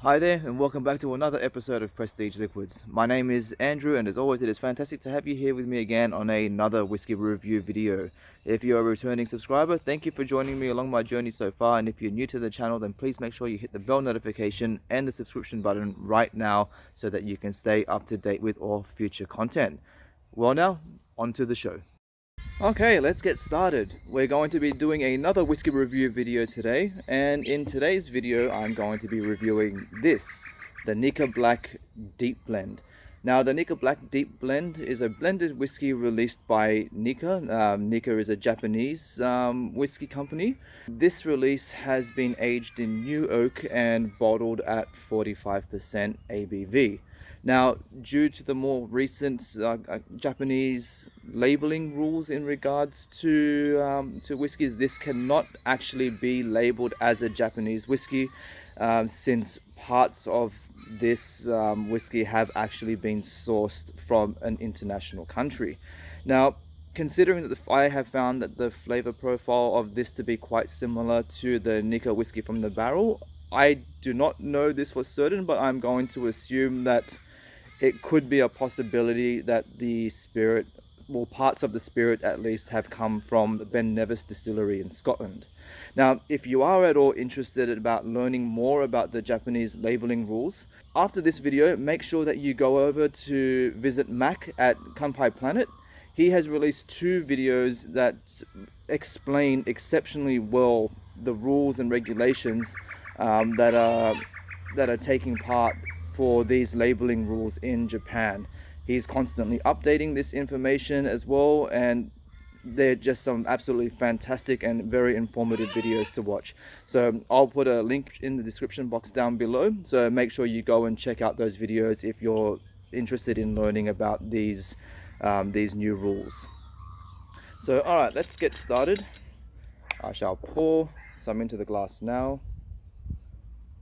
Hi there and welcome back to another episode of Prestige Liquids. My name is Andrew and as always it is fantastic to have you here with me again on another whiskey review video. If you're a returning subscriber, thank you for joining me along my journey so far, and if you're new to the channel then please make sure you hit the bell notification and the subscription button right now so that you can stay up to date with all future content. Well now, on to the show. Okay, let's get started. We're going to be doing another whiskey review video today, and in today's video I'm going to be reviewing this, the Nikka Black Deep Blend. Now the Nikka Black Deep Blend is a blended whiskey released by Nikka. Nikka is a Japanese whiskey company. This release has been aged in new oak and bottled at 45% ABV. Now, due to the more recent Japanese labeling rules in regards to whiskies, this cannot actually be labeled as a Japanese whiskey, since parts of this whiskey have actually been sourced from an international country. Now, considering that I have found that the flavor profile of this to be quite similar to the Nikka whiskey from the barrel, I do not know this for certain, but I'm going to assume that it could be a possibility that the spirit, well, parts of the spirit at least, have come from the Ben Nevis distillery in Scotland. Now, if you are at all interested about learning more about the Japanese labeling rules, after this video, make sure that you go over to visit Mac at KANPAI Planet. He has released 2 videos that explain exceptionally well the rules and regulations that are taking part for these labeling rules in Japan. He's constantly updating this information as well, and they're just some absolutely fantastic and very informative videos to watch. So I'll put a link in the description box down below, so make sure you go and check out those videos if you're interested in learning about these new rules. So alright, let's get started. I shall pour some into the glass now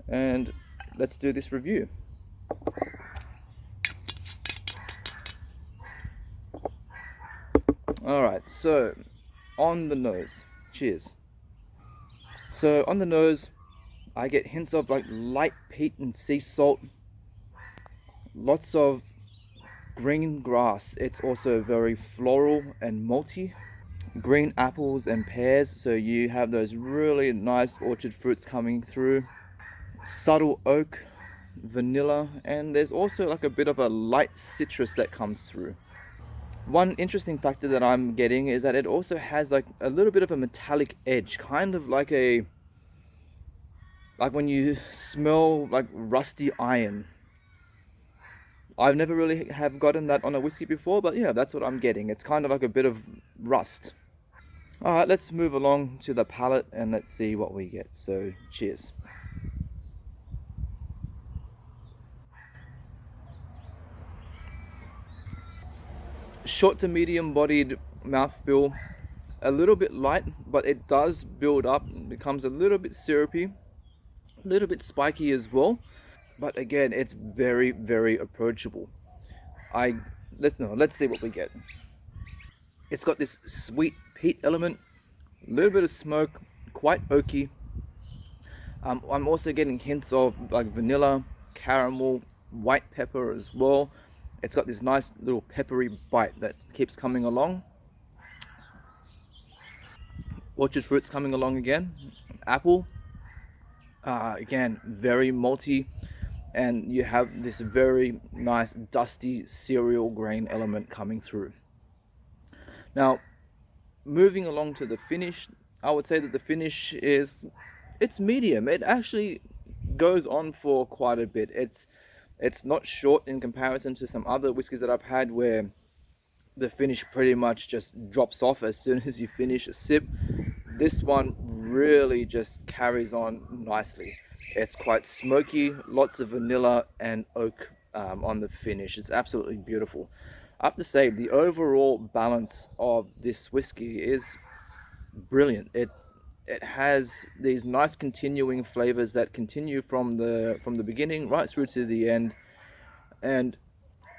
and let's do this review. Alright, so on the nose, cheers. So on the nose, I get hints of like light peat and sea salt, lots of green grass. It's also very floral and malty. Green apples and pears, so you have those really nice orchard fruits coming through. Subtle oak, vanilla, and there's also like a bit of a light citrus that comes through. One interesting factor that I'm getting is that it also has like a little bit of a metallic edge, kind of like when you smell like rusty iron. I've never really have gotten that on a whiskey before, but yeah, that's what I'm getting. It's kind of like a bit of rust. Alright, let's move along to the palate and let's see what we get. So cheers. Short to medium bodied mouthfeel, a little bit light, but it does build up, becomes a little bit syrupy, a little bit spiky as well, but again it's very, very approachable. Let's see what we get. It's got this sweet peat element, a little bit of smoke, quite oaky. I'm also getting hints of like vanilla, caramel, white pepper as well. It's got this nice little peppery bite that keeps coming along. Orchard fruits coming along again. Apple, again, very malty. And you have this very nice dusty cereal grain element coming through. Now, moving along to the finish, I would say that the finish it's medium. It actually goes on for quite a bit. It's not short in comparison to some other whiskies that I've had where the finish pretty much just drops off as soon as you finish a sip. This one really just carries on nicely. It's quite smoky, lots of vanilla and oak on the finish. It's absolutely beautiful. I have to say, the overall balance of this whiskey is brilliant. It has these nice continuing flavors that continue from the beginning right through to the end, and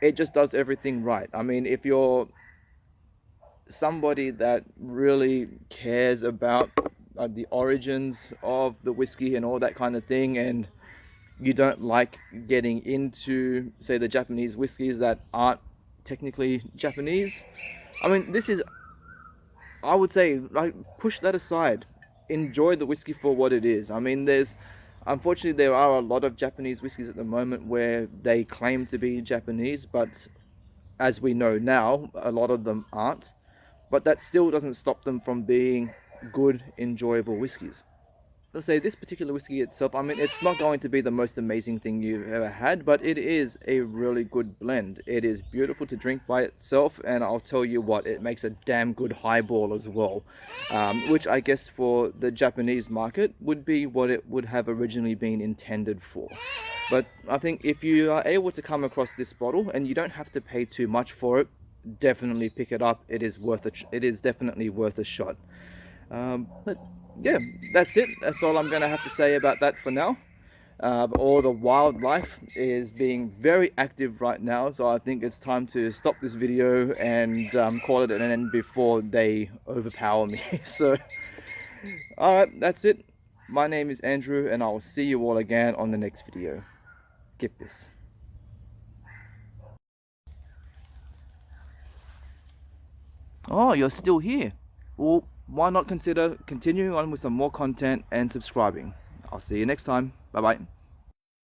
it just does everything right. I mean, if you're somebody that really cares about the origins of the whiskey and all that kind of thing, and you don't like getting into, say, the Japanese whiskies that aren't technically Japanese, I mean, this is, I would say, like, push that aside. Enjoy the whiskey for what it is. I mean, unfortunately, there are a lot of Japanese whiskies at the moment where they claim to be Japanese, but as we know now, a lot of them aren't. But that still doesn't stop them from being good, enjoyable whiskies. Let's say this particular whiskey itself, I mean, it's not going to be the most amazing thing you've ever had, but it is a really good blend. It is beautiful to drink by itself, and I'll tell you what, it makes a damn good highball as well, which I guess for the Japanese market would be what it would have originally been intended for. But I think if you are able to come across this bottle, and you don't have to pay too much for it, definitely pick it up. It is definitely worth a shot. But yeah, that's it. That's all I'm going to have to say about that for now. All the wildlife is being very active right now, so I think it's time to stop this video and call it an end before they overpower me. So, alright, that's it. My name is Andrew, and I will see you all again on the next video. KIPPIS. Oh, you're still here. Well, why not consider continuing on with some more content and subscribing? I'll see you next time. Bye bye.